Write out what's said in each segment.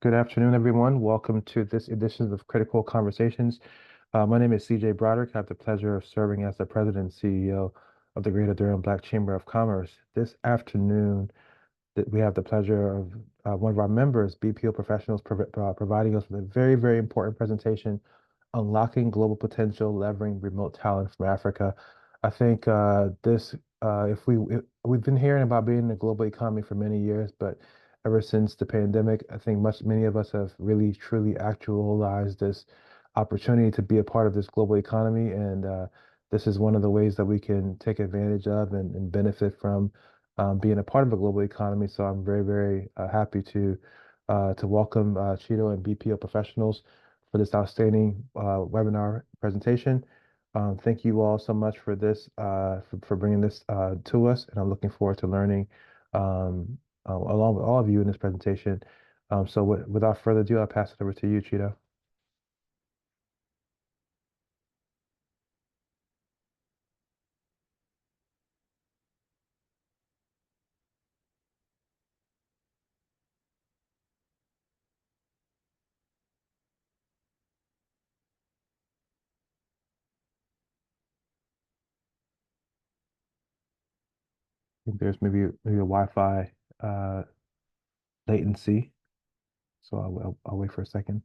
Good afternoon, everyone. Welcome to this edition of Critical Conversations. My name is CJ Broderick. I have the pleasure of serving as the president and CEO of the Greater Durham Black Chamber of Commerce. This afternoon, we have the pleasure of one of our members, BPO Professionals, providing us with a very, very important presentation, Unlocking Global Potential, Leveraging Remote Talent from Africa. I think we've been hearing about being in the global economy for many years, but ever since the pandemic, I think many of us have really truly actualized this opportunity to be a part of this global economy, and this is one of the ways that we can take advantage of and benefit from being a part of a global economy. So I'm very, very happy to welcome Cheeto and BPO Professionals for this outstanding webinar presentation. Thank you all so much for this, for bringing this to us, and I'm looking forward to learning along with all of you in this presentation. So without further ado, I'll pass it over to you, Cheeto. I think there's maybe a Wi-Fi uh, latency, so I'll wait for a second.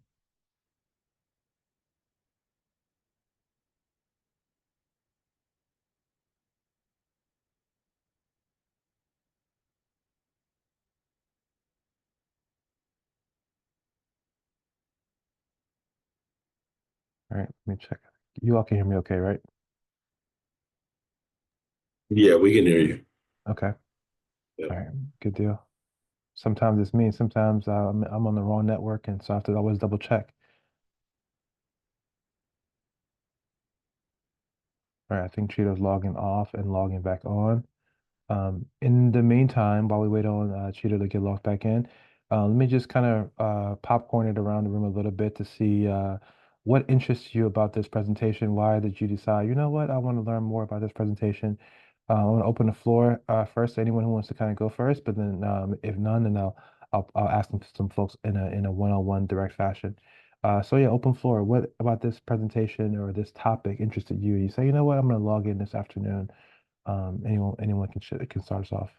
All right, let me check. You all can hear me okay, right? Yeah, we can hear you. Okay. Yeah. All right, good deal. Sometimes it's me, sometimes I'm on the wrong network, and so I have to always double check. All right, I think Cheeto's logging off and logging back on. In the meantime, while we wait on Cheeto to get logged back in, let me just kind of popcorn it around the room a little bit to see what interests you about this presentation. Why did you decide, you know what, I want to learn more about this presentation? I want to open the floor first to anyone who wants to kind of go first, but then if none, then I'll ask some folks in a one-on-one direct fashion. So yeah, open floor. What about this presentation or this topic interested you? You say, you know what, I'm going to log in this afternoon. Anyone can start us off.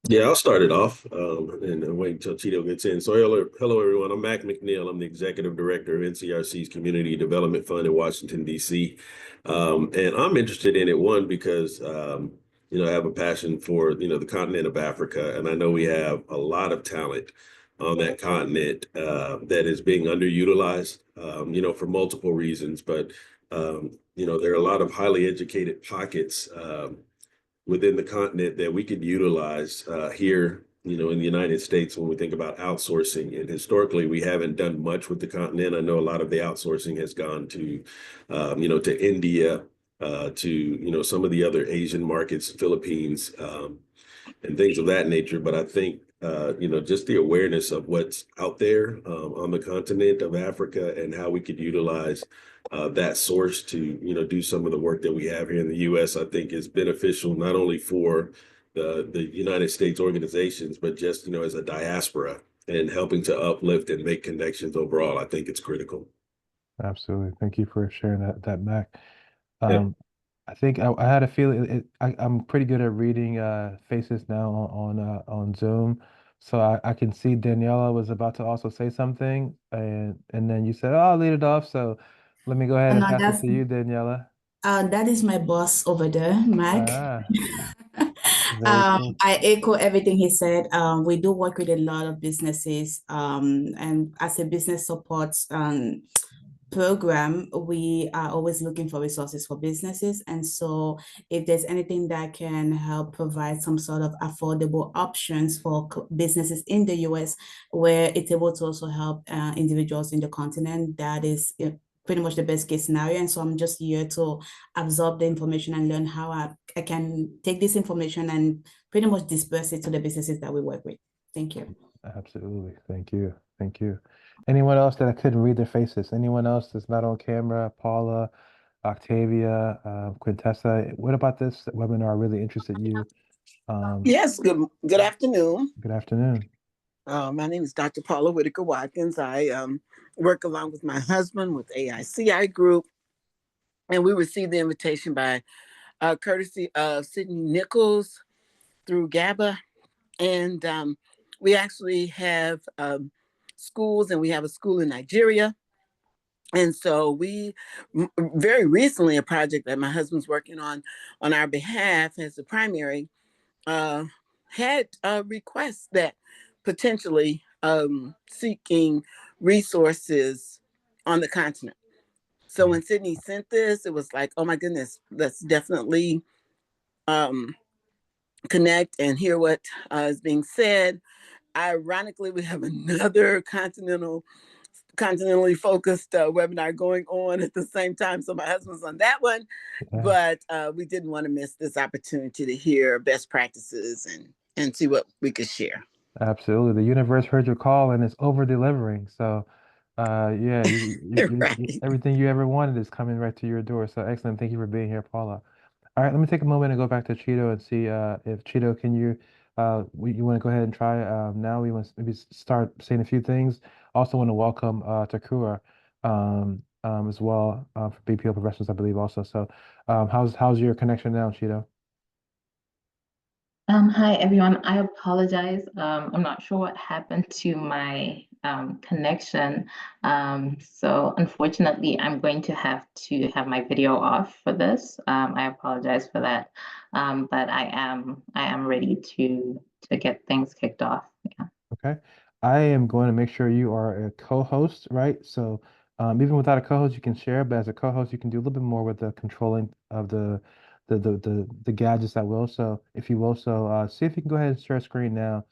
Yeah, I'll start it off and wait until Cheeto gets in. So, hello, everyone. I'm Mac McNeil. I'm the Executive Director of NCRC's Community Development Fund in Washington, D.C. And I'm interested in it, one, because, I have a passion for, the continent of Africa. And I know we have a lot of talent on that continent that is being underutilized, for multiple reasons. But, there are a lot of highly educated pockets within the continent that we could utilize here, in the United States when we think about outsourcing. And historically, we haven't done much with the continent. I know a lot of the outsourcing has gone to, to India, to, some of the other Asian markets, Philippines, and things of that nature. But I think, just the awareness of what's out there on the continent of Africa and how we could utilize that source to, do some of the work that we have here in the U.S., I think is beneficial not only for the United States organizations, but just, as a diaspora and helping to uplift and make connections overall. I think it's critical. Absolutely. Thank you for sharing that, Mac. Yeah. I think I had a feeling I'm pretty good at reading faces now on Zoom. So I can see Daniela was about to also say something, and then you said, "Oh, I'll lead it off." So let me go ahead and No, pass it to you, Daniela. that is my boss over there, Mike. Ah, very cool. I echo everything he said. We do work with a lot of businesses, and as a business support program, we are always looking for resources for businesses. And so if there's anything that can help provide some sort of affordable options for businesses in the US, where it's able to also help individuals in the continent, that is pretty much the best case scenario. And so I'm just here to absorb the information and learn how I can take this information and pretty much disperse it to the businesses that we work with. Thank you. Absolutely. Thank you. Thank you. Anyone else that I couldn't read their faces? Anyone else that's not on camera? Paula, Octavia, Quintessa. What about this webinar really interested you? Yes, good afternoon. Good afternoon. My name is Dr. Paula Whitaker Watkins. I work along with my husband with AICI Group, and we received the invitation by courtesy of Sydney Nichols through GABA. And we actually have schools, and we have a school in Nigeria. And so we very recently, a project that my husband's working on our behalf as a primary, had requests that potentially seeking resources on the continent. So when Sydney sent this, it was like, oh my goodness, let's definitely connect and hear what is being said. Ironically, we have another continentally focused webinar going on at the same time. So my husband's on that one, but we didn't want to miss this opportunity to hear best practices and see what we could share. Absolutely. The universe heard your call and it's over delivering. So, yeah, Right. everything you ever wanted is coming right to your door. So excellent. Thank you for being here, Paula. All right, let me take a moment and go back to Cheeto and see if Cheeto, can you you want to go ahead and try now? We want to maybe start saying a few things. Also want to welcome Takura as well for BPO professionals, I believe also. So how's your connection now, Cheeto? Hi everyone. I apologize. I'm not sure what happened to my connection. So unfortunately, I'm going to have my video off for this. I apologize for that. But I am ready to get things kicked off. Yeah. Okay. I am going to make sure you are a co-host, right? So even without a co-host, you can share, but as a co-host, you can do a little bit more with the controlling of the gadgets that will. So if you will, so see if you can go ahead and share a screen now.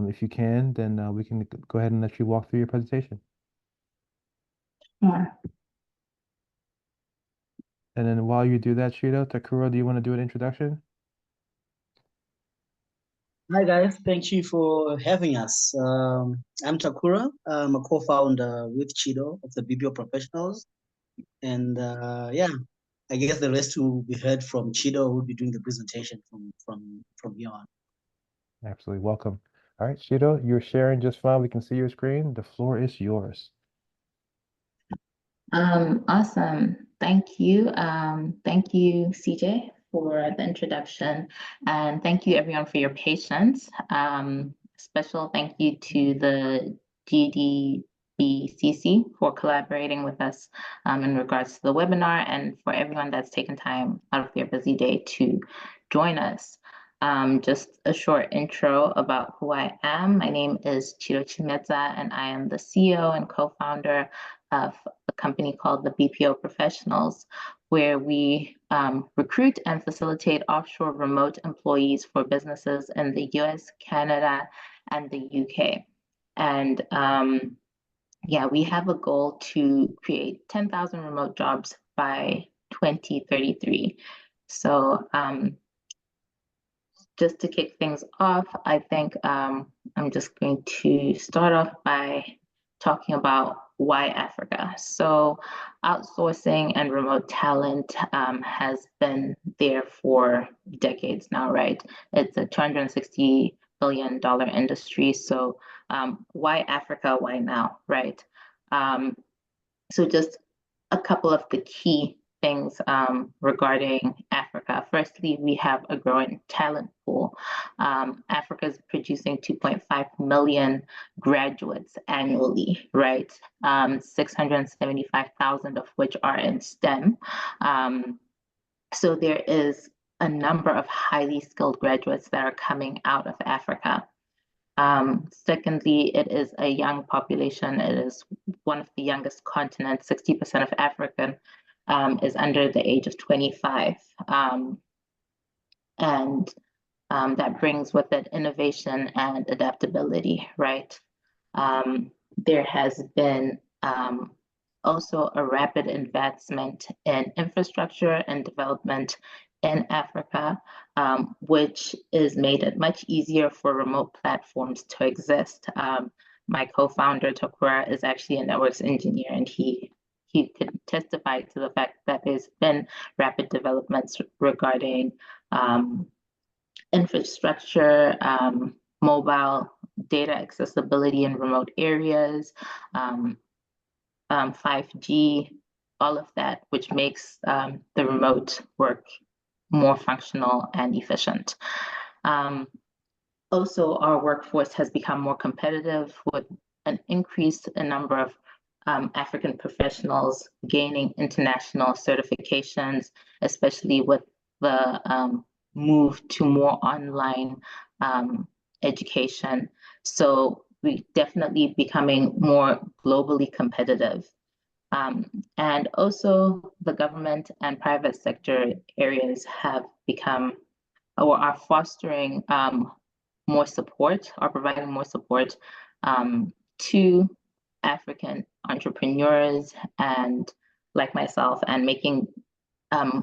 If you can, then we can go ahead and let you walk through your presentation. Sure. And then while you do that, Cheeto, Takura, do you want to do an introduction? Hi guys, thank you for having us. I'm Takura. I'm a co-founder with Cheeto of the BPO Professionals. And yeah, I guess the rest will be heard from Cheeto, who will be doing the presentation from here on. Absolutely. Welcome. All right, Cheeto, you're sharing just fine. We can see your screen. The floor is yours. Awesome. Thank you. Thank you, CJ, for the introduction, and thank you everyone for your patience. Special thank you to the GDBCC for collaborating with us in regards to the webinar, and for everyone that's taken time out of their busy day to join us. Just a short intro about who I am. My name is Cheeto Chimedza, and I am the CEO and co-founder of a company called the BPO Professionals, where we recruit and facilitate offshore remote employees for businesses in the US, Canada, and the UK. And yeah, we have a goal to create 10,000 remote jobs by 2033. So just to kick things off, I think I'm just going to start off by talking about why Africa. So outsourcing and remote talent has been there for decades now, right? It's a $260 billion industry. So why Africa? Why now, right? So just a couple of the key things regarding Africa. Firstly, we have a growing talent pool. Africa is producing 2.5 million graduates annually, right? 675,000 of which are in STEM. So there is a number of highly skilled graduates that are coming out of Africa. Secondly, it is a young population. It is one of the youngest continents. 60% of African is under the age of 25. And that brings with it innovation and adaptability, right? There has been also a rapid investment in infrastructure and development in Africa, which has made it much easier for remote platforms to exist. My co-founder, Takura, is actually a networks engineer, and he could testify to the fact that there's been rapid developments regarding infrastructure, mobile data accessibility in remote areas, 5G, all of that, which makes the remote work more functional and efficient. Also, our workforce has become more competitive with an increase in number of African professionals gaining international certifications, especially with the move to more online education. So we're definitely becoming more globally competitive. And also the government and private sector areas have become or are fostering more support, are providing more support to African entrepreneurs and like myself, and making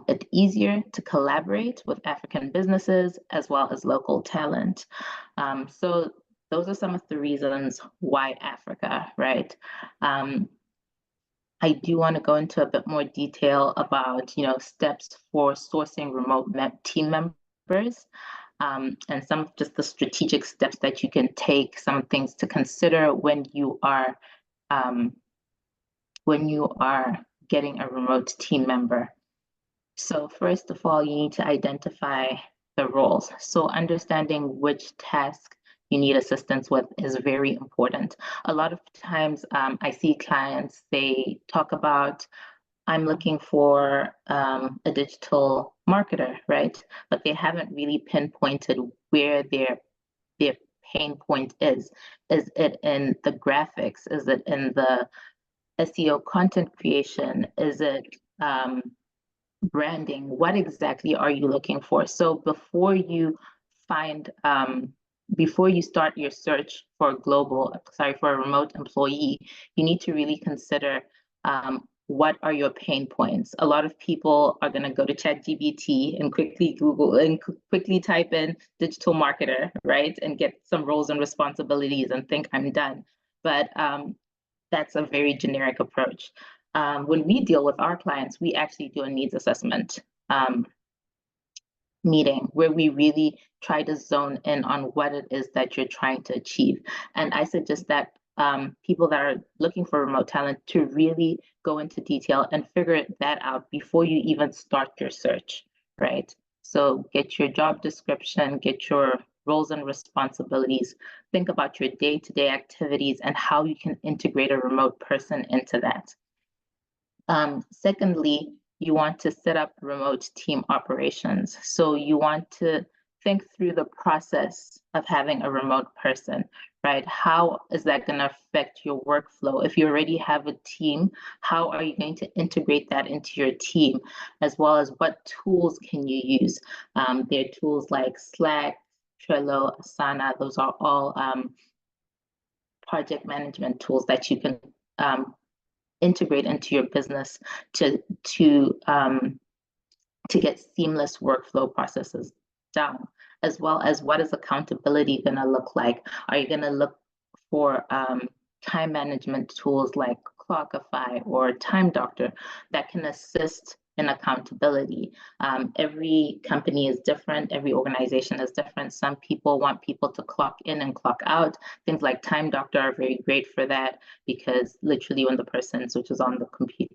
it easier to collaborate with African businesses as well as local talent. So those are some of the reasons why Africa, right? I do want to go into a bit more detail about, steps for sourcing remote team members. And some of just the strategic steps that you can take, some things to consider when you are getting a remote team member. So first of all, you need to identify the roles. So understanding which task you need assistance with is very important. A lot of times I see clients, they talk about, I'm looking for a digital marketer, right? But they haven't really pinpointed where their pain point is. Is it in the graphics? Is it in the SEO content creation? Is it branding? What exactly are you looking for? So before you start your search for a remote employee, you need to really consider what are your pain points. A lot of people are going to go to ChatGPT and quickly Google and quickly type in digital marketer, right? And get some roles and responsibilities and think I'm done. But that's a very generic approach. When we deal with our clients, we actually do a needs assessment meeting where we really try to zone in on what it is that you're trying to achieve. And I suggest that people that are looking for remote talent to really go into detail and figure that out before you even start your search, right? So get your job description, get your roles and responsibilities, think about your day-to-day activities and how you can integrate a remote person into that. Secondly, you want to set up remote team operations. So you want to think through the process of having a remote person, right? How is that going to affect your workflow? If you already have a team, how are you going to integrate that into your team? As well as what tools can you use? There are tools like Slack, Trello, Asana. Those are all project management tools that you can integrate into your business to get seamless workflow processes down, as well as what is accountability going to look like. Are you going to look for time management tools like Clockify or Time Doctor that can assist in accountability? Every company is different. Every organization is different. Some people want people to clock in and clock out. Things like Time Doctor are very great for that, because literally when the person switches on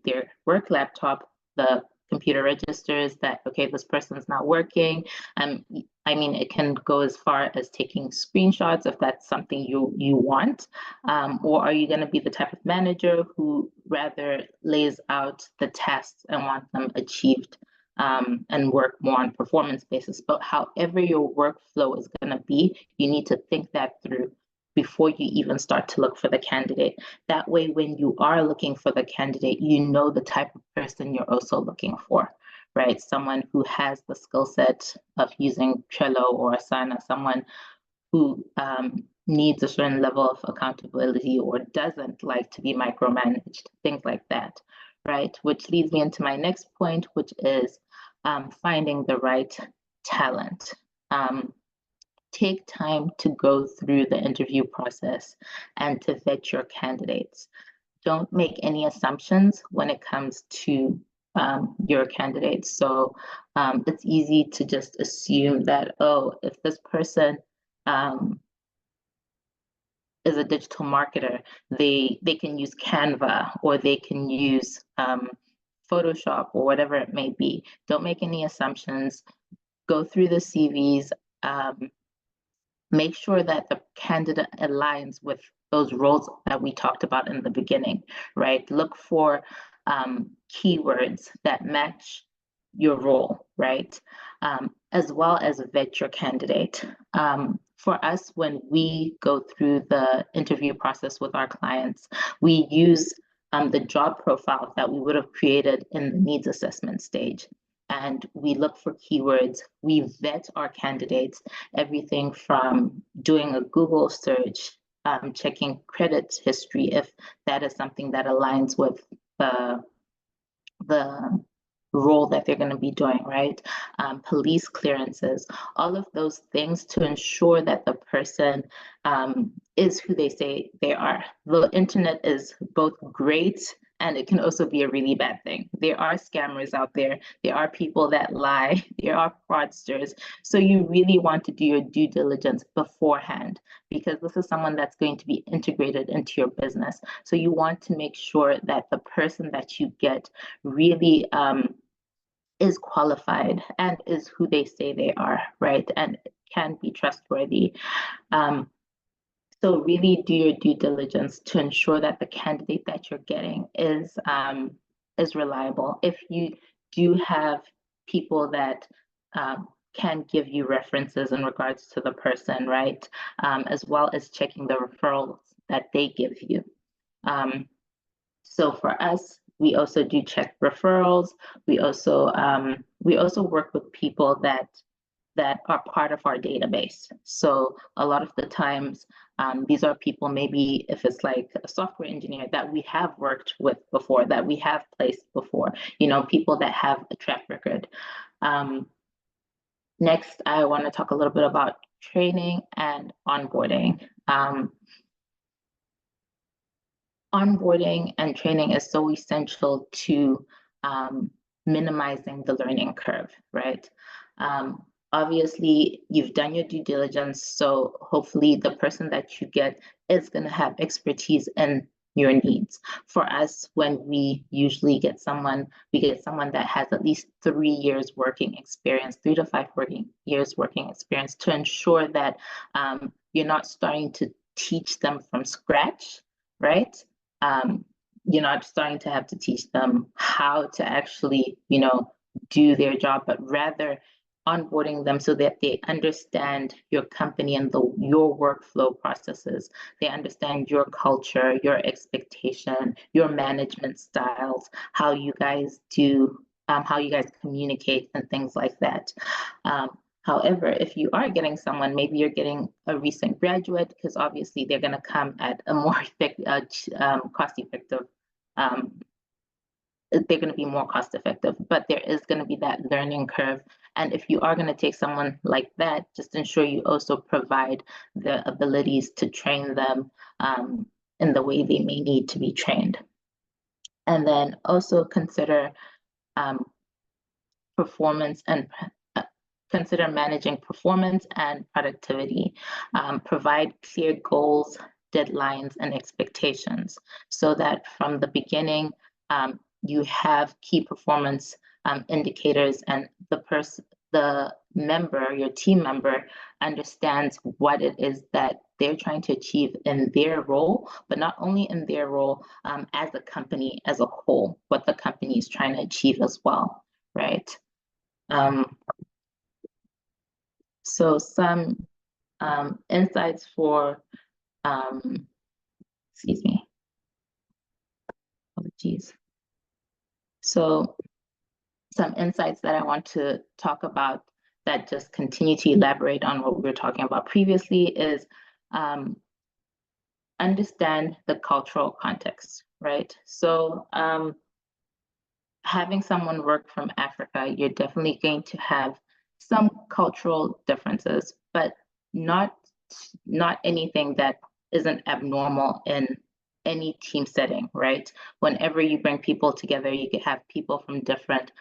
their work laptop, the computer registers that, okay, this person's not working. I mean, it can go as far as taking screenshots if that's something you want. Or are you going to be the type of manager who rather lays out the tasks and want them achieved and work more on performance basis? But however your workflow is going to be, you need to think that through before you even start to look for the candidate. That way, when you are looking for the candidate, you know the type of person you're also looking for, right? Someone who has the skill set of using Trello or Asana, someone who needs a certain level of accountability or doesn't like to be micromanaged, things like that, right? Which leads me into my next point, which is finding the right talent. Take time to go through the interview process and to vet your candidates. Don't make any assumptions when it comes to your candidates. So it's easy to just assume that, oh, if this person is a digital marketer, they can use Canva, or they can use Photoshop, or whatever it may be. Don't make any assumptions. Go through the CVs. Make sure that the candidate aligns with those roles that we talked about in the beginning, right? Look for keywords that match your role, right? As well as vet your candidate. For us, when we go through the interview process with our clients, we use the job profile that we would have created in the needs assessment stage. And we look for keywords, we vet our candidates, everything from doing a Google search, checking credit history, if that is something that aligns with the role that they're going to be doing, right? Police clearances, all of those things to ensure that the person is who they say they are. The internet is both great and it can also be a really bad thing. There are scammers out there. There are people that lie. There are fraudsters. So you really want to do your due diligence beforehand, because this is someone that's going to be integrated into your business. So you want to make sure that the person that you get really is qualified and is who they say they are, right? And can be trustworthy. So really do your due diligence to ensure that the candidate that you're getting is reliable. If you do have people that can give you references in regards to the person, right? As well as checking the referrals that they give you. So for us, we also do check referrals. We also work with people that are part of our database. So a lot of the times, these are people, maybe if it's like a software engineer that we have worked with before, that we have placed before, you know, people that have a track record. Next, I want to talk a little bit about training and onboarding. Onboarding and training is so essential to minimizing the learning curve, right? Obviously, you've done your due diligence, so hopefully the person that you get is going to have expertise in your needs. For us, when we usually get someone, we get someone that has at least 3 years working experience, 3 to 5 years working experience, to ensure that you're not starting to teach them from scratch, right? You're not starting to have to teach them how to actually, you know, do their job, but rather onboarding them so that they understand your company and your workflow processes. They understand your culture, your expectation, your management styles, how you guys do, how you guys communicate and things like that. However, if you are getting someone, maybe you're getting a recent graduate, because obviously they're going to come at a more cost-effective, they're going to be more cost-effective, but there is going to be that learning curve. And if you are going to take someone like that, just ensure you also provide the abilities to train them in the way they may need to be trained. And then also consider performance and consider managing performance and productivity. Provide clear goals, deadlines, and expectations so that from the beginning, you have key performance indicators, and the member, your team member, understands what it is that they're trying to achieve in their role, but not only in their role, as a company as a whole, what the company is trying to achieve as well, right? So some insights for, excuse me, apologies. So some insights that I want to talk about that just continue to elaborate on what we were talking about previously is understand the cultural context, right? So having someone work from Africa, you're definitely going to have some cultural differences, but not anything that isn't abnormal in any team setting, right? Whenever you bring people together, you can have people from different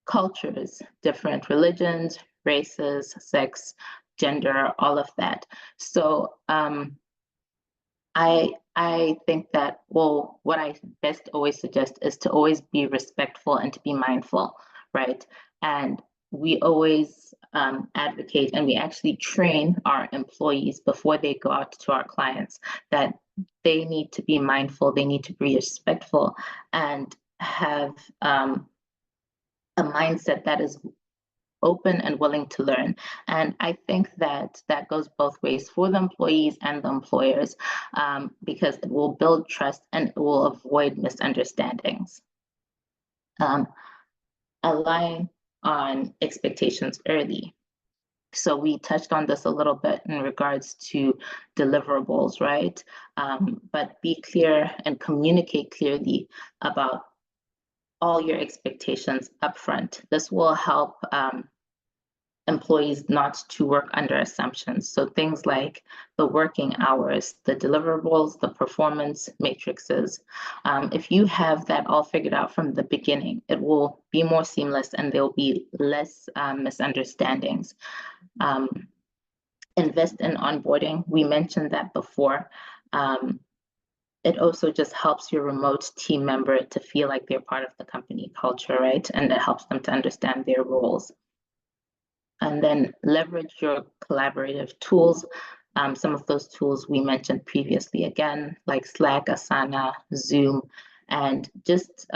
cultures, different religions, races, sex, gender, all of that. So I think that, well, what I best always suggest is to always be respectful and to be mindful, right? And we always advocate, and we actually train our employees before they go out to our clients, that they need to be mindful, they need to be respectful, and have a mindset that is open and willing to learn. And I think that that goes both ways for the employees and the employers, because it will build trust and it will avoid misunderstandings. Align on expectations early. So we touched on this a little bit in regards to deliverables, right? But be clear and communicate clearly about all your expectations upfront. This will help employees not to work under assumptions. So things like the working hours, the deliverables, the performance matrices. If you have that all figured out from the beginning, it will be more seamless and there'll be less misunderstandings. Invest in onboarding. We mentioned that before. It also just helps your remote team member to feel like they're part of the company culture, right? And it helps them to understand their roles. And then leverage your collaborative tools. Some of those tools we mentioned previously, again, like Slack, Asana, Zoom, and just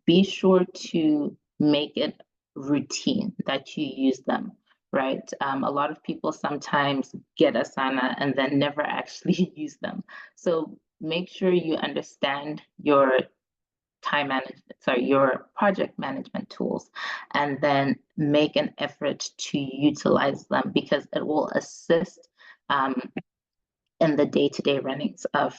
be sure to make it routine that you use them, right? A lot of people sometimes get Asana and then never actually use them. So make sure you understand your your project management tools, and then make an effort to utilize them, because it will assist in the day-to-day runnings of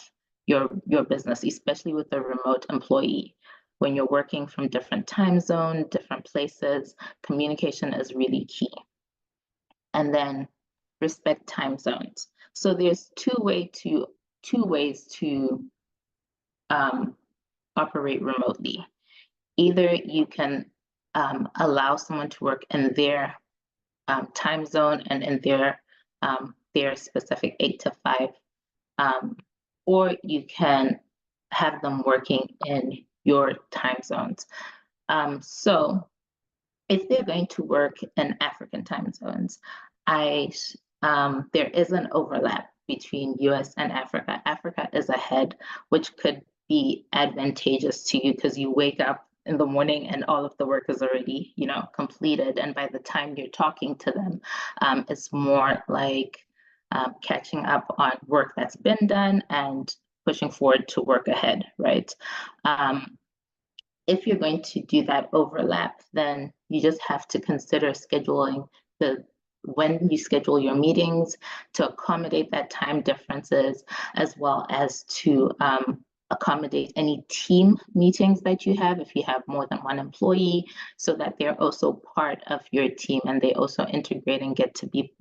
your business, especially with a remote employee. When you're working from different time zones, different places, communication is really key. And then respect time zones. So there's two ways to operate remotely. Either you can allow someone to work in their time zone and in their specific 8 to 5, or you can have them working in your time zones. So if they're going to work in African time zones, there is an overlap between US and Africa. Africa is ahead, which could be advantageous to you because you wake up in the morning and all of the work is already, completed. And by the time you're talking to them, it's more like catching up on work that's been done and pushing forward to work ahead, right? If you're going to do that overlap, then you just have to consider scheduling when you schedule your meetings to accommodate that time differences, as well as to accommodate any team meetings that you have if you have more than one employee, so that they're also part of your team and they also integrate and get to be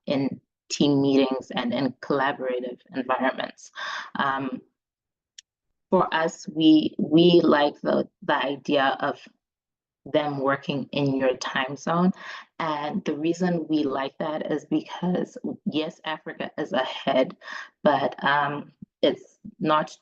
in team meetings and in collaborative environments. For us, we like the idea of them working in your time zone. And the reason we like that is because, yes, Africa is ahead, but it's not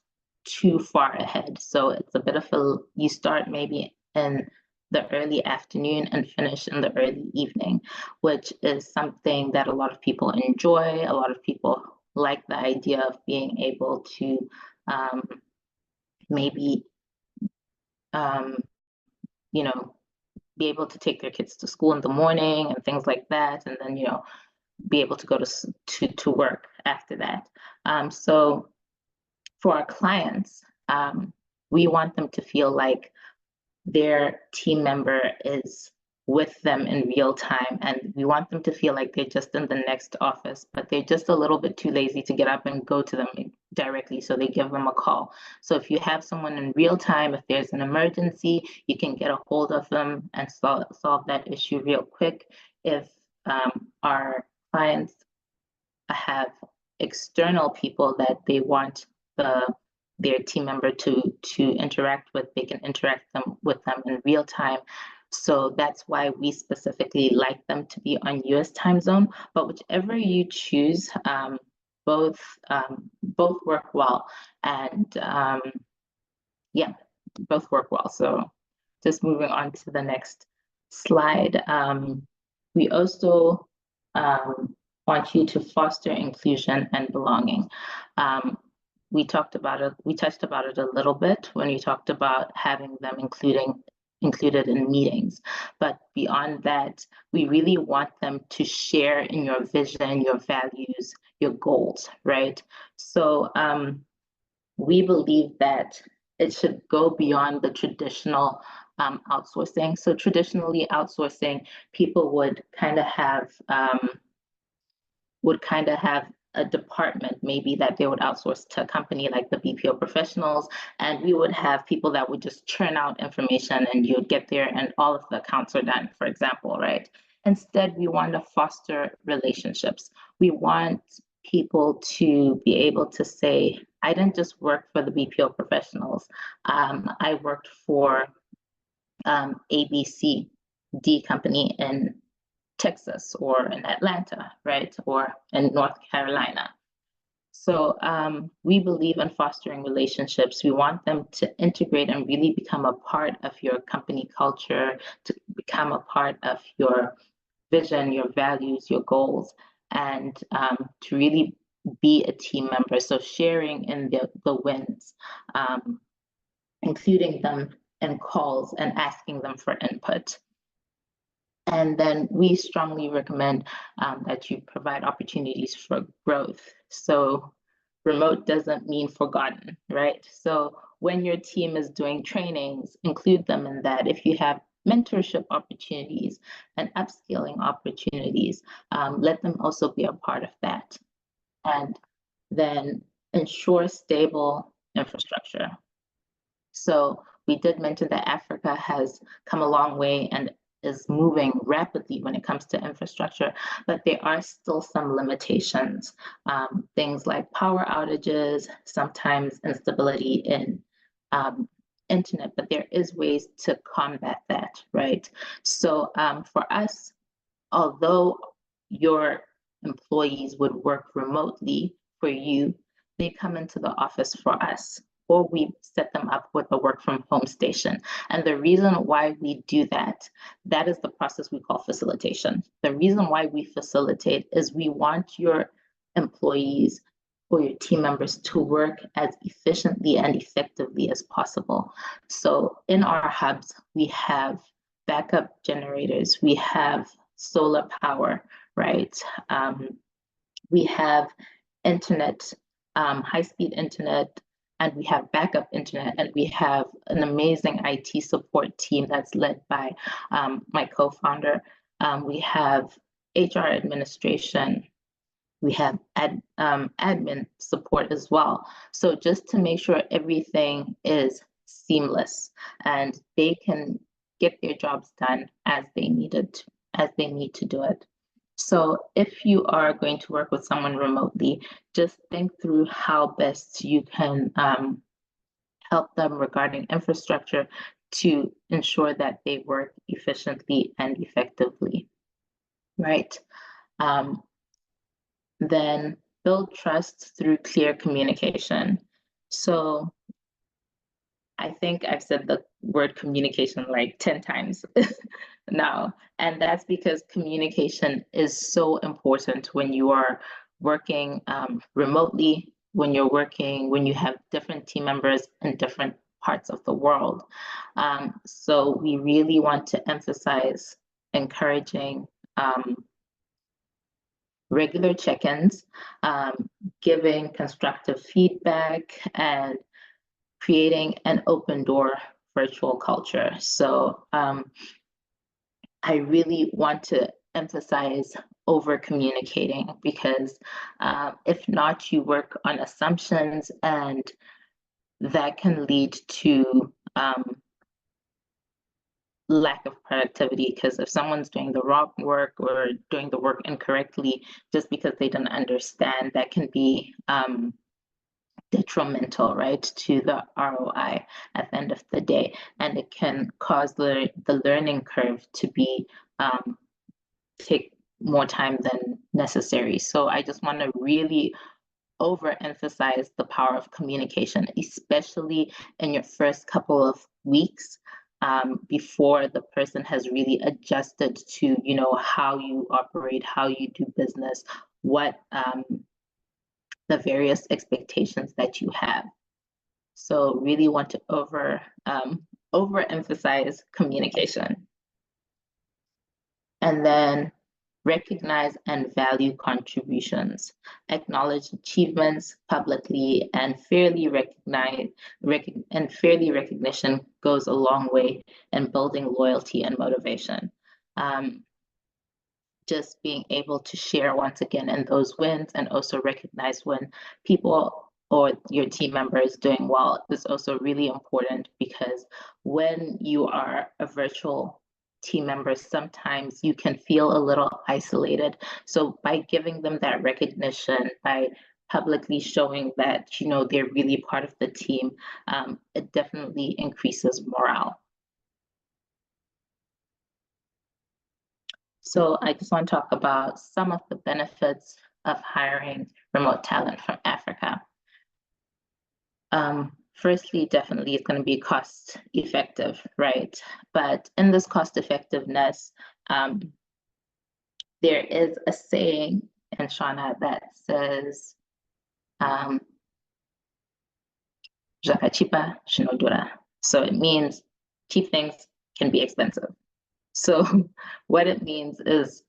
too far ahead. So it's a bit of you start maybe in the early afternoon and finish in the early evening, which is something that a lot of people enjoy. A lot of people like the idea of being able to maybe be able to take their kids to school in the morning and things like that, and then be able to go to work after that. So for our clients, we want them to feel like their team member is with them in real time, and we want them to feel like they're just in the next office, but they're just a little bit too lazy to get up and go to them directly, so they give them a call. So if you have someone in real time, if there's an emergency, you can get a hold of them and solve that issue real quick. If our clients have external people that they want their team member to interact with, they can interact with them in real time. So that's why we specifically like them to be on US time zone, but whichever you choose, both work well. And yeah, both work well. So just moving on to the next slide. We also want you to foster inclusion and belonging. We touched about it a little bit when we talked about having them included in meetings. But beyond that, we really want them to share in your vision, your values, your goals, right? So we believe that it should go beyond the traditional outsourcing. So traditionally outsourcing, people would kind of have a department maybe that they would outsource to a company like the BPO professionals, and we would have people that would just churn out information and you would get there and all of the accounts are done, for example, right? Instead, we want to foster relationships. We want people to be able to say, I didn't just work for the BPO professionals. I worked for ABC D company in Texas or in Atlanta, right? Or in North Carolina. So we believe in fostering relationships. We want them to integrate and really become a part of your company culture, to become a part of your vision, your values, your goals, and to really be a team member. So sharing in the wins, including them in calls and asking them for input. And then we strongly recommend that you provide opportunities for growth. So remote doesn't mean forgotten, right? So when your team is doing trainings, include them in that. If you have mentorship opportunities and upskilling opportunities, let them also be a part of that. And then ensure stable infrastructure. So we did mention that Africa has come a long way and is moving rapidly when it comes to infrastructure, but there are still some limitations. Things like power outages, sometimes instability in internet, but there is ways to combat that, right? So for us, although your employees would work remotely for you, they come into the office for us, or we set them up with a work from home station. And the reason why we do that is the process we call facilitation. The reason why we facilitate is we want your employees or your team members to work as efficiently and effectively as possible. So in our hubs, we have backup generators, we have solar power, right? We have internet, high-speed internet, and we have backup internet, and we have an amazing IT support team that's led by my co-founder. We have HR administration. We have admin support as well. So just to make sure everything is seamless and they can get their jobs done as they need to do it. So if you are going to work with someone remotely, just think through how best you can help them regarding infrastructure to ensure that they work efficiently and effectively, right? Then build trust through clear communication. So I think I've said the word communication like 10 times now, and that's because communication is so important when you are working remotely, when you have different team members in different parts of the world. So we really want to emphasize encouraging regular check-ins, giving constructive feedback, and creating an open door virtual culture. So I really want to emphasize over communicating, because if not, you work on assumptions, and that can lead to lack of productivity, because if someone's doing the wrong work or doing the work incorrectly just because they don't understand, that can be detrimental, right, to the ROI at the end of the day, and it can cause the learning curve to be take more time than necessary. So I just want to really overemphasize the power of communication, especially in your first couple of weeks before the person has really adjusted to, you know, how you operate, how you do business, what the various expectations that you have. So really want to overemphasize communication. And then recognize and value contributions, acknowledge achievements publicly, and fairly recognition goes a long way in building loyalty and motivation. Just being able to share once again in those wins, and also recognize when people or your team members doing well is also really important, because when you are a virtual team member, sometimes you can feel a little isolated. So by giving them that recognition, by publicly showing that, you know, they're really part of the team, it definitely increases morale. So I just want to talk about some of the benefits of hiring remote talent from Africa. Firstly, definitely it's going to be cost effective, right? But in this cost effectiveness, there is a saying in Shona that says, "Jakachipa shinodura." So it means cheap things can be expensive. So what it means is,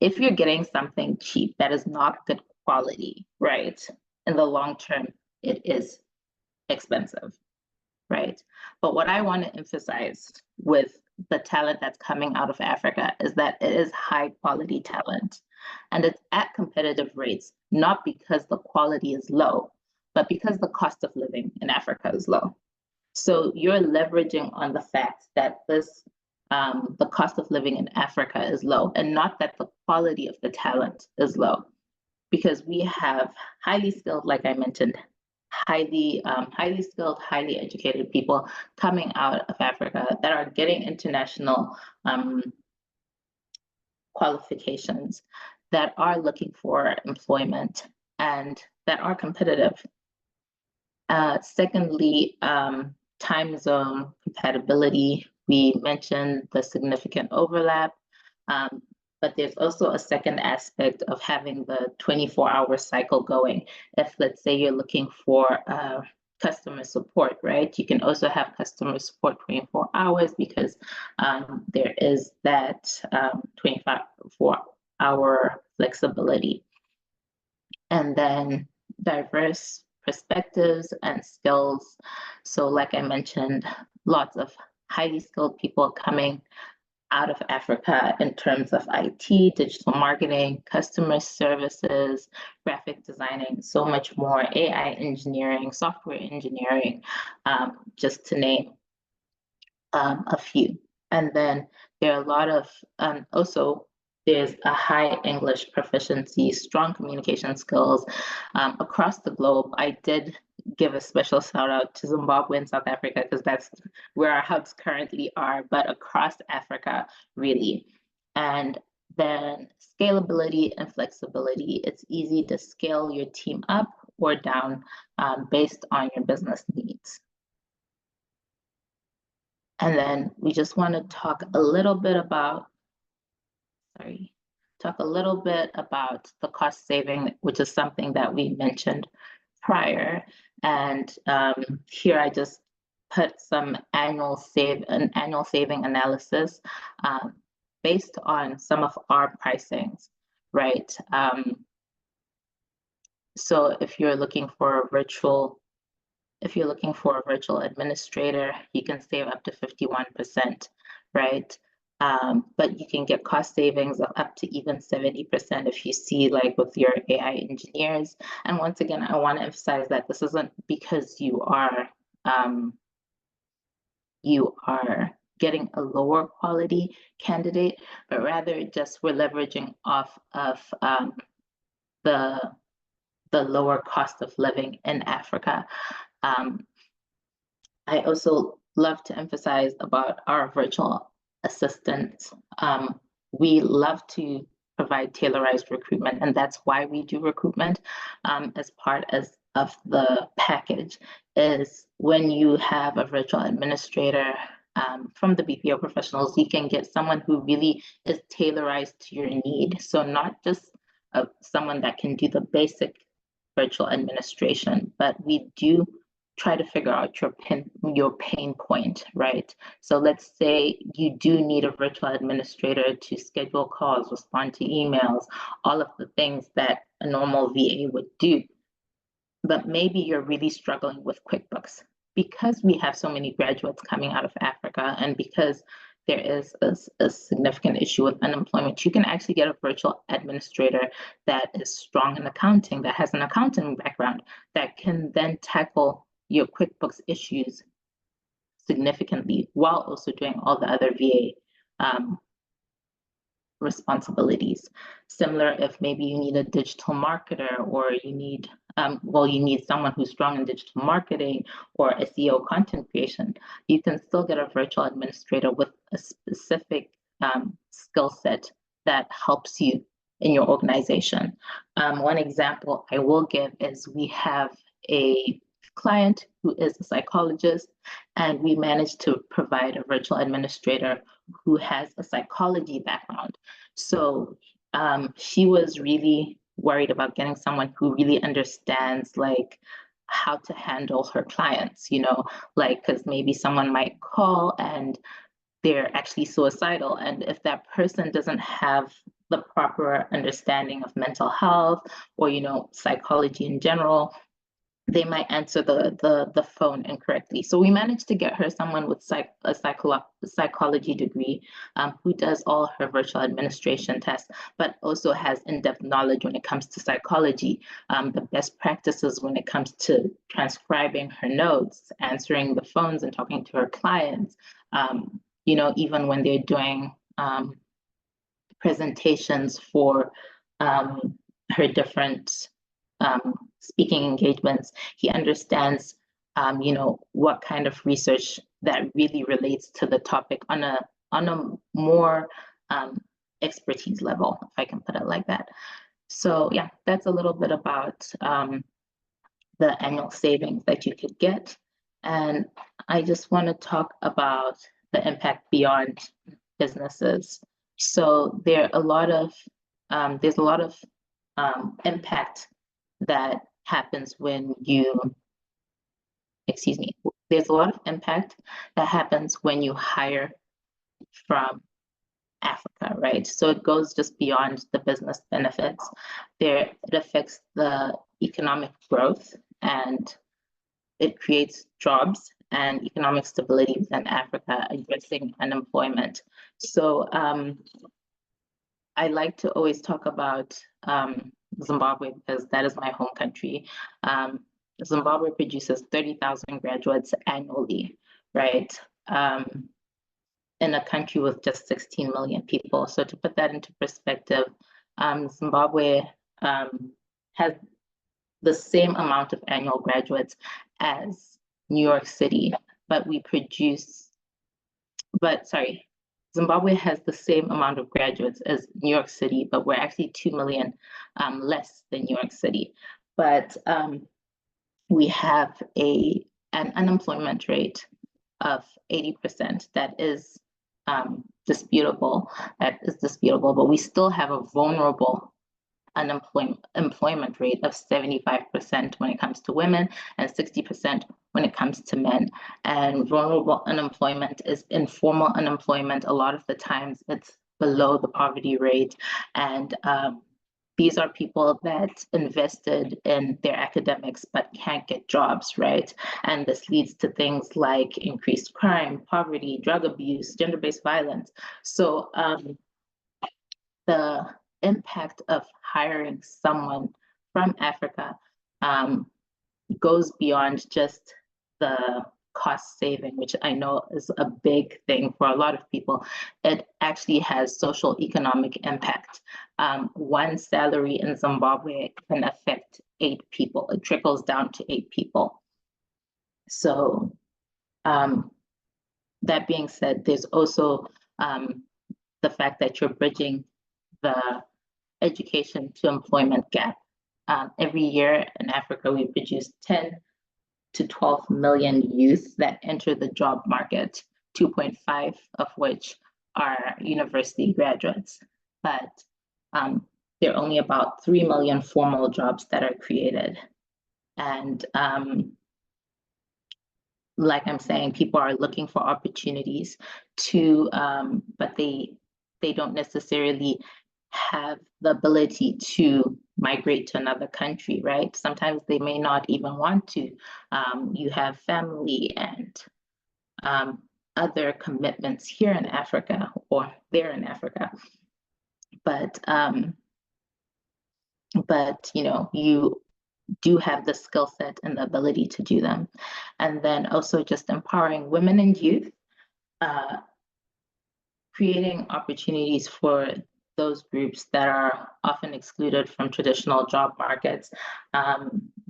if you're getting something cheap that is not good quality, right, in the long term, it is expensive, right? But what I want to emphasize with the talent that's coming out of Africa is that it is high quality talent, and it's at competitive rates, not because the quality is low, but because the cost of living in Africa is low. So you're leveraging on the fact that the cost of living in Africa is low, and not that the quality of the talent is low, because we have highly skilled, like I mentioned, highly skilled, highly educated people coming out of Africa that are getting international qualifications, that are looking for employment, and that are competitive. Secondly, time zone compatibility. We mentioned the significant overlap, but there's also a second aspect of having the 24-hour cycle going. If, let's say, you're looking for customer support, right? You can also have customer support 24 hours, because there is that 24-hour flexibility. And then diverse perspectives and skills. So like I mentioned, lots of highly skilled people coming out of Africa in terms of IT, digital marketing, customer services, graphic designing, so much more, AI engineering, software engineering, just to name a few. And then there are a lot of, also there's a high English proficiency, strong communication skills across the globe. I did give a special shout out to Zimbabwe and South Africa, because that's where our hubs currently are, but across Africa, really. And then scalability and flexibility. It's easy to scale your team up or down based on your business needs. And then we just want to talk a little bit about, the cost saving, which is something that we mentioned prior. And here I just put some annual saving analysis based on some of our pricings, right? So if you're looking for a virtual administrator, you can save up to 51%, right? But you can get cost savings of up to even 70% if you see, like, with your AI engineers. And once again, I want to emphasize that this isn't because you are getting a lower quality candidate, but rather just we're leveraging off of the lower cost of living in Africa. I also love to emphasize about our virtual assistants. We love to provide tailorized recruitment, and that's why we do recruitment as part of the package. Is when you have a virtual administrator from the BPO professionals, you can get someone who really is tailorized to your need. So not just someone that can do the basic virtual administration, but we do try to figure out your pain point, right? So let's say you do need a virtual administrator to schedule calls, respond to emails, all of the things that a normal VA would do. But maybe you're really struggling with QuickBooks. Because we have so many graduates coming out of Africa, and because there is a significant issue with unemployment, you can actually get a virtual administrator that is strong in accounting, that has an accounting background, that can then tackle your QuickBooks issues significantly while also doing all the other VA responsibilities. Similar if maybe you need a digital marketer, or you need you need someone who's strong in digital marketing or SEO content creation, you can still get a virtual administrator with a specific skill set that helps you in your organization. One example I will give is we have a client who is a psychologist, and we managed to provide a virtual administrator who has a psychology background. So she was really worried about getting someone who really understands like how to handle her clients, you know, like because maybe someone might call and they're actually suicidal, and if that person doesn't have the proper understanding of mental health or, you know, psychology in general, they might answer the phone incorrectly. So we managed to get her someone with a psychology degree who does all her virtual administration tests, but also has in-depth knowledge when it comes to psychology, the best practices when it comes to transcribing her notes, answering the phones and talking to her clients, you know, even when they're doing presentations for her different speaking engagements. He understands, you know, what kind of research that really relates to the topic on a more expertise level, if I can put it like that. So yeah, that's a little bit about the annual savings that you could get. And I just want to talk about the impact beyond businesses. So there's a lot of impact that happens when you, there's a lot of impact that happens when you hire from Africa, right? So it goes just beyond the business benefits. It affects the economic growth, and it creates jobs and economic stability within Africa, addressing unemployment. So I like to always talk about Zimbabwe because that is my home country. Zimbabwe produces 30,000 graduates annually, right? In a country with just 16 million people. So to put that into perspective, Zimbabwe has the same amount of annual graduates as New York City, Zimbabwe has the same amount of graduates as New York City, but we're actually 2 million less than New York City. But we have an unemployment rate of 80% that is disputable. But we still have a vulnerable employment rate of 75% when it comes to women and 60% when it comes to men. And vulnerable unemployment is informal unemployment. A lot of the times it's below the poverty rate. And these are people that invested in their academics but can't get jobs, right? And this leads to things like increased crime, poverty, drug abuse, gender-based violence. So the impact of hiring someone from Africa goes beyond just the cost saving, which I know is a big thing for a lot of people. It actually has social economic impact. one salary in Zimbabwe can affect 8 people. It trickles down to 8 people. So that being said, there's also the fact that you're bridging the education to employment gap. Every year in Africa, we produce 10 to 12 million youth that enter the job market, 2.5 of which are university graduates. But there are only about 3 million formal jobs that are created. And like I'm saying, people are looking for opportunities to, but they don't necessarily have the ability to migrate to another country, right? Sometimes they may not even want to. You have family and other commitments here in Africa or there in Africa. But you know, you do have the skill set and the ability to do them. And then also just empowering women and youth, creating opportunities for those groups that are often excluded from traditional job markets.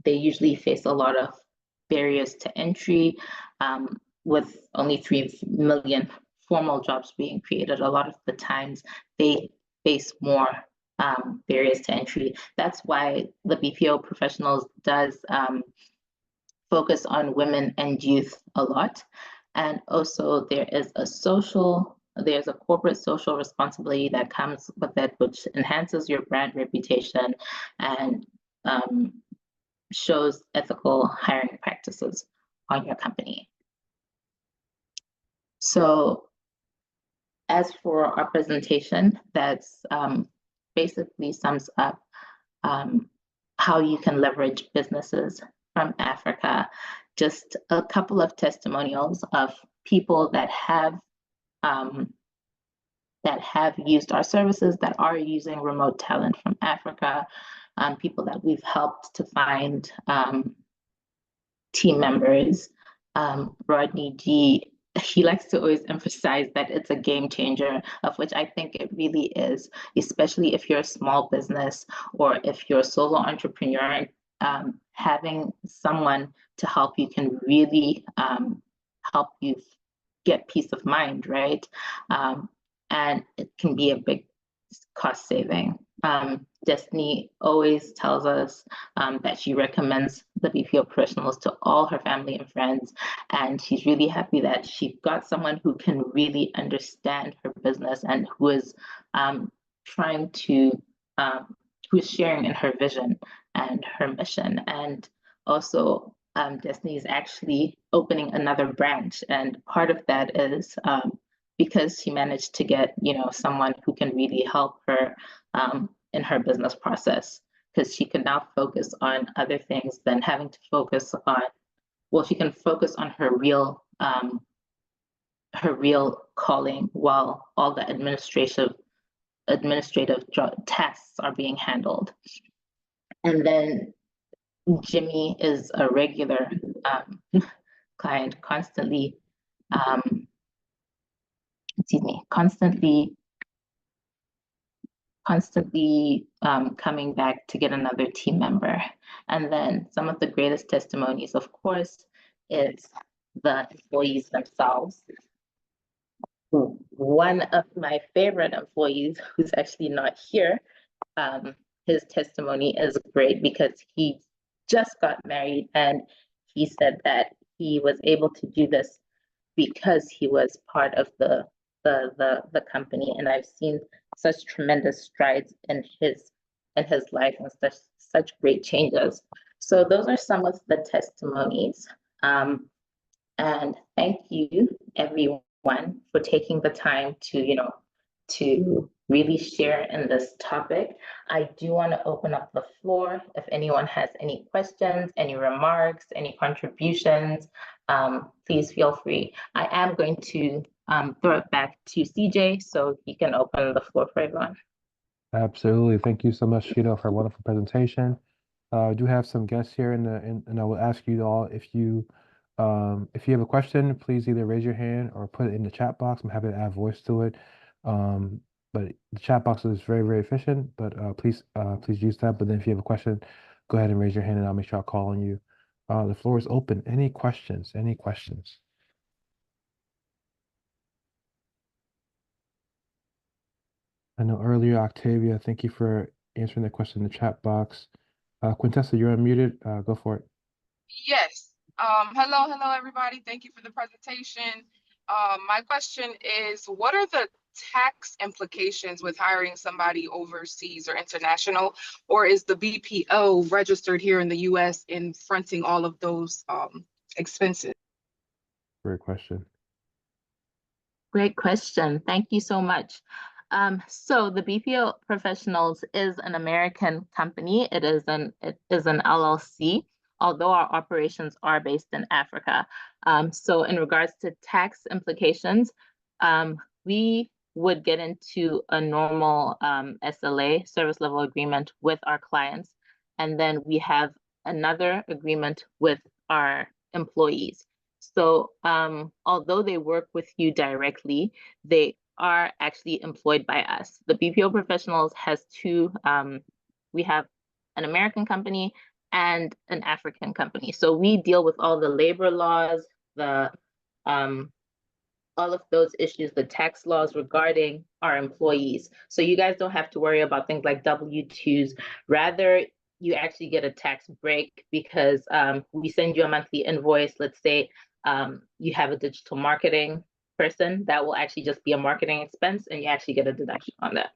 They usually face a lot of barriers to entry, with only 3 million formal jobs being created. A lot of the times they face more barriers to entry. That's why the BPO professionals does focus on women and youth a lot. And also there's a corporate social responsibility that comes with it, which enhances your brand reputation and shows ethical hiring practices on your company. So as for our presentation, that's basically sums up how you can leverage businesses from Africa. Just a couple of testimonials of people that have used our services, that are using remote talent from Africa, people that we've helped to find team members. Rodney G, he likes to always emphasize that it's a game changer, of which I think it really is, especially if you're a small business or if you're a solo entrepreneur. Having someone to help you can really help you get peace of mind, right? And it can be a big cost saving. Destiny always tells us that she recommends the BPO professionals to all her family and friends, and she's really happy that she got someone who can really understand her business and who is trying to, who is sharing in her vision and her mission. And also Destiny is actually opening another branch, and part of that is because she managed to get, you know, someone who can really help her in her business process, because she can now focus on other things than having to focus on, well, she can focus on her real calling while all the administrative tasks are being handled. And then Jimmy is a regular client, constantly coming back to get another team member. And then some of the greatest testimonies, of course, is the employees themselves. One of my favorite employees, who's actually not here, his testimony is great because he just got married, and he said that he was able to do this because he was part of the company. And I've seen such tremendous strides in his life and such great changes. So those are some of the testimonies. And thank you, everyone, for taking the time to, you know, to really share in this topic. I do want to open up the floor if anyone has any questions, any remarks, any contributions. Please feel free. I am going to throw it back to CJ so he can open the floor for everyone. Absolutely. Thank you so much, Cheeto, for a wonderful presentation. I do have some guests here, and I will ask you all if you have a question, please either raise your hand or put it in the chat box. I'm happy to add voice to it. but the chat box is very, very efficient. But please use that. But then if you have a question, go ahead and raise your hand, and I'll make sure I'll call on you. The floor is open. Any questions? Any questions? I know earlier, Octavia, thank you for answering the question in the chat box. Quintessa, you're unmuted. Go for it. Yes. Hello, everybody. Thank you for the presentation. My question is, what are the tax implications with hiring somebody overseas or international, or is the BPO registered here in the US and fronting all of those expenses? Great question. Great question. Thank you so much. So the BPO Professionals is an American company. It is an LLC, although our operations are based in Africa. So in regards to tax implications, we would get into a normal SLA, service level agreement, with our clients, and then we have another agreement with our employees. So although they work with you directly, they are actually employed by us. The BPO Professionals has two, we have an American company and an African company. So we deal with all the labor laws, the all of those issues, the tax laws regarding our employees. So you guys don't have to worry about things like W-2s. Rather, you actually get a tax break because we send you a monthly invoice. Let's say you have a digital marketing person, that will actually just be a marketing expense, and you actually get a deduction on that.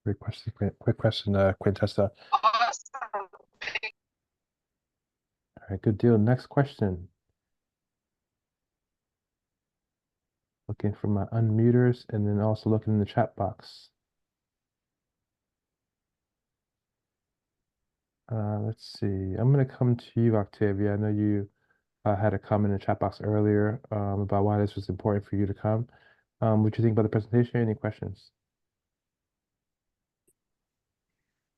Great question. Quick question, Quintessa. Awesome. All right, good deal. Next question. Looking for my unmuters and then also looking in the chat box. Let's see. I'm going to come to you, Octavia. I know you had a comment in the chat box earlier about why this was important for you to come. What do you think about the presentation? Any questions?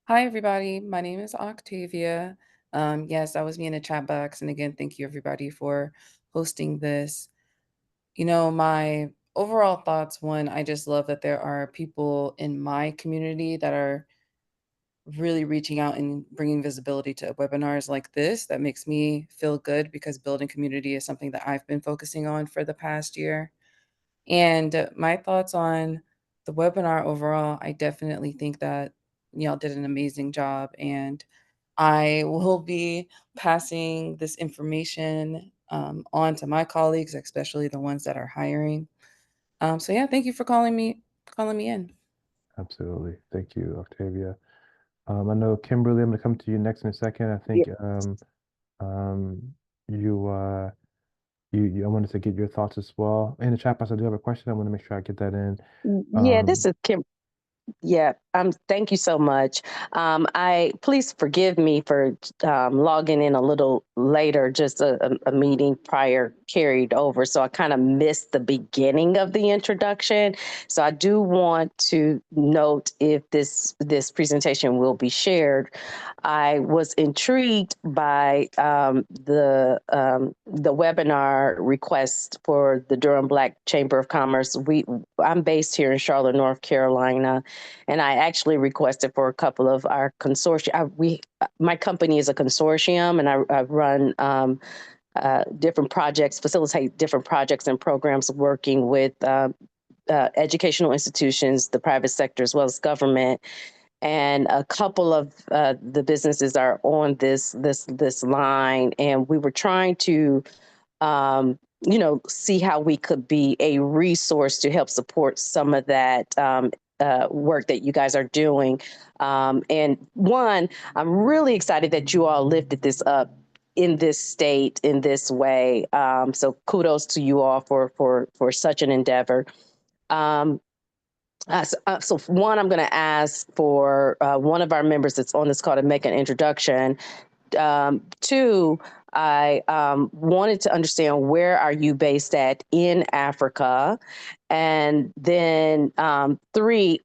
Hi, everybody. My name is Octavia. Yes, that was me in the chat box. And again, thank you, everybody, for hosting this. You know, my overall thoughts, one, I just love that there are people in my community that are really reaching out and bringing visibility to webinars like this. That makes me feel good because building community is something that I've been focusing on for the past year. And my thoughts on the webinar overall, I definitely think that y'all did an amazing job, and I will be passing this information on to my colleagues, especially the ones that are hiring. So yeah, thank you for calling me in. Absolutely. Thank you, Octavia. I know Kimberly, I'm going to come to you next in a second. I think I wanted to get your thoughts as well. In the chat box, I do have a question. I want to make sure I get that in. Yeah, this is Kim. Yeah, thank you so much. Please forgive me for logging in a little later, just a meeting prior carried over. So I kind of missed the beginning of the introduction. So I do want to note if this presentation will be shared. I was intrigued by the webinar request for the Durham Black Chamber of Commerce. I'm based here in Charlotte, North Carolina, and I actually requested for a couple of our consortium. My company is a consortium, and I run different projects, facilitate different projects and programs working with educational institutions, the private sector, as well as government. And a couple of the businesses are on this line, and we were trying to, see how we could be a resource to help support some of that work that you guys are doing. And one, I'm really excited that you all lifted this up in this state, in this way. So kudos to you all for such an endeavor. So one, I'm going to ask for one of our members that's on this call to make an introduction. Two, I wanted to understand, where are you based at in Africa? And then 3,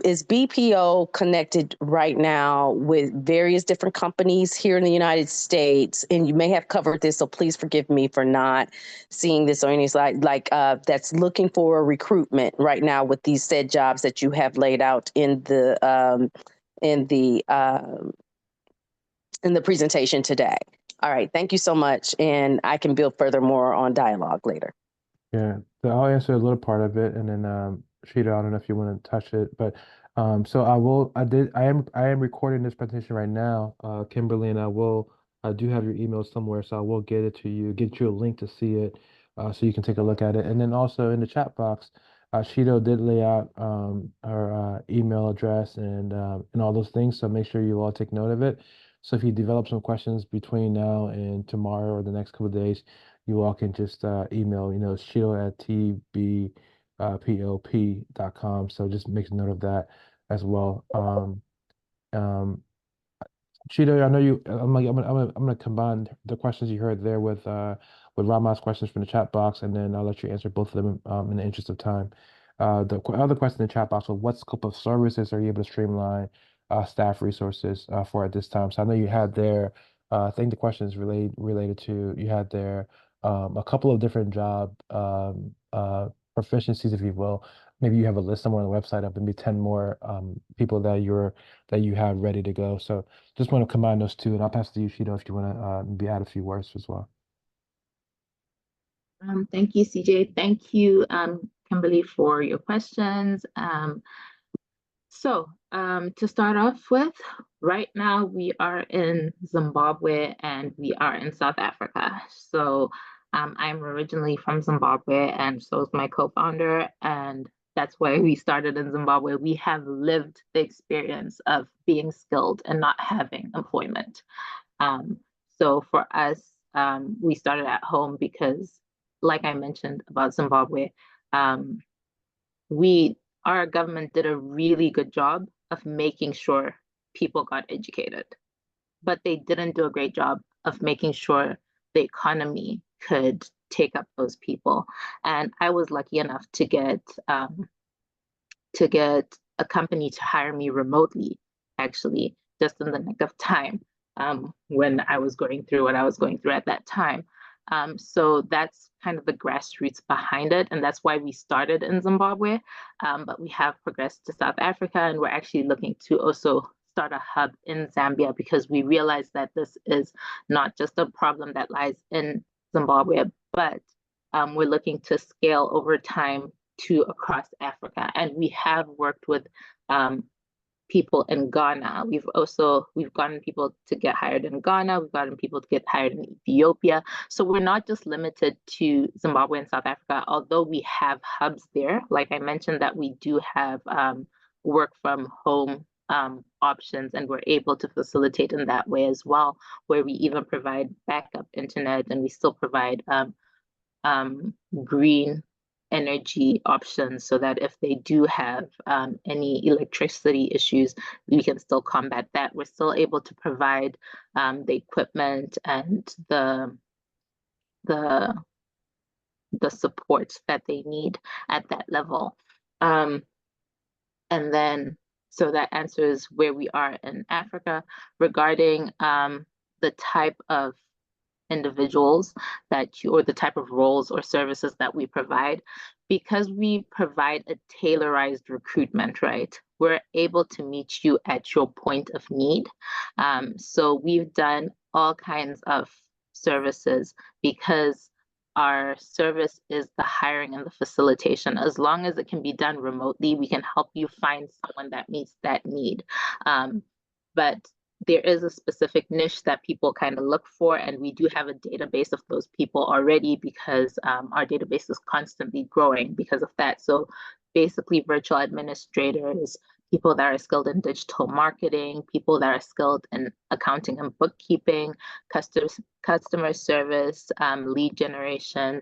is BPO connected right now with various different companies here in the United States? And you may have covered this, so please forgive me for not seeing this on any slide, that's looking for recruitment right now with these said jobs that you have laid out in the presentation today. All right, thank you so much. And I can build further more on dialogue later. Yeah, so I'll answer a little part of it, and then Sheeta, I don't know if you want to touch it, but so I am recording this presentation right now, Kimberly, and I do have your email somewhere, so I will get it to you, get you a link to see it, so you can take a look at it. And then also in the chat box, Sheeta did lay out her email address and all those things, so make sure you all take note of it. So if you develop some questions between now and tomorrow or the next couple of days, you all can just email, Sheila@tbpop.com. So just make note of that as well. Sheila, I know you. I'm gonna combine the questions you heard there with Rama's questions from the chat box, and then I'll let you answer both of them in the interest of time. The other question in the chat box was, what scope of services are you able to streamline staff resources for at this time? So I know you had there. I think the question is related to, you had there a couple of different job proficiencies, if you will. Maybe you have a list somewhere on the website of maybe 10 more people that you have ready to go. So just want to combine those two, and I'll pass it to you, Sheeta, if you want to maybe add a few words as well. Thank you, CJ. Thank you, Kimberly, for your questions. To start off with, right now we are in Zimbabwe and we are in South Africa. So I'm originally from Zimbabwe, and so is my co-founder, and that's why we started in Zimbabwe. We have lived the experience of being skilled and not having employment. So for us, we started at home because, like I mentioned about Zimbabwe, our government did a really good job of making sure people got educated, but they didn't do a great job of making sure the economy could take up those people. And I was lucky enough to get a company to hire me remotely, actually, just in the nick of time, when I was going through what I was going through at that time. So that's kind of the grassroots behind it, and that's why we started in Zimbabwe. But we have progressed to South Africa, and we're actually looking to also start a hub in Zambia, because we realize that this is not just a problem that lies in Zimbabwe, but we're looking to scale over time to across Africa. And we have worked with people in Ghana. We've gotten people to get hired in Ghana. We've gotten people to get hired in Ethiopia. So we're not just limited to Zimbabwe and South Africa, although we have hubs there. Like I mentioned, that we do have work from home options, and we're able to facilitate in that way as well, where we even provide backup internet, and we still provide green energy options, so that if they do have any electricity issues, we can still combat that. We're still able to provide the equipment and the support that they need at that level. And then, so that answers where we are in Africa. Regarding the type of individuals or the type of roles or services that we provide, because we provide a tailorized recruitment, right? We're able to meet you at your point of need. So we've done all kinds of services, because our service is the hiring and the facilitation. As long as it can be done remotely, we can help you find someone that meets that need. But there is a specific niche that people kind of look for, and we do have a database of those people already, because our database is constantly growing because of that. So basically, virtual administrators, people that are skilled in digital marketing, people that are skilled in accounting and bookkeeping, customer service, lead generation,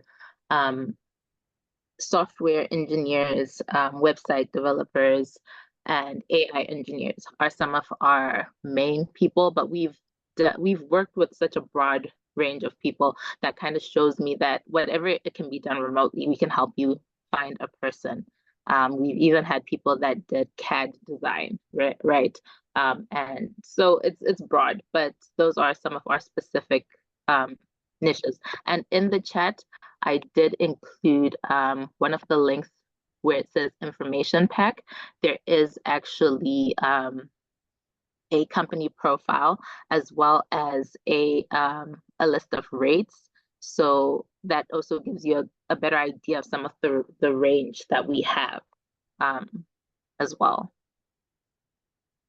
software engineers, website developers, and AI engineers are some of our main people. But we've worked with such a broad range of people. That kind of shows me that whatever it can be done remotely, we can help you find a person. We've even had people that did CAD design, right? And so it's broad, but those are some of our specific niches. And in the chat, I did include one of the links where it says information pack. There is actually a company profile as well as a list of rates. So that also gives you a better idea of some of the range that we have as well.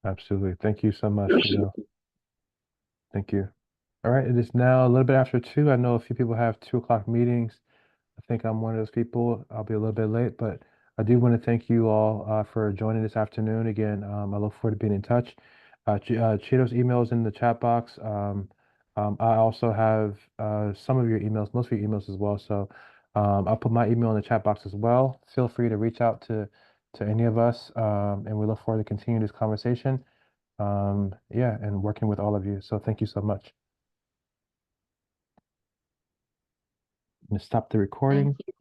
Absolutely. Thank you so much, Cheeto. Thank you. All right, it is now a little bit after 2. I know a few people have 2 o'clock meetings. I think I'm one of those people. I'll be a little bit late, but I do want to thank you all for joining this afternoon. Again, I look forward to being in touch. Cheeto's email is in the chat box. I also have some of your emails, most of your emails as well. So I'll put my email in the chat box as well. Feel free to reach out to any of us, and we look forward to continuing this conversation. Yeah, and working with all of you. So thank you so much. I'm gonna stop the recording. Thank you.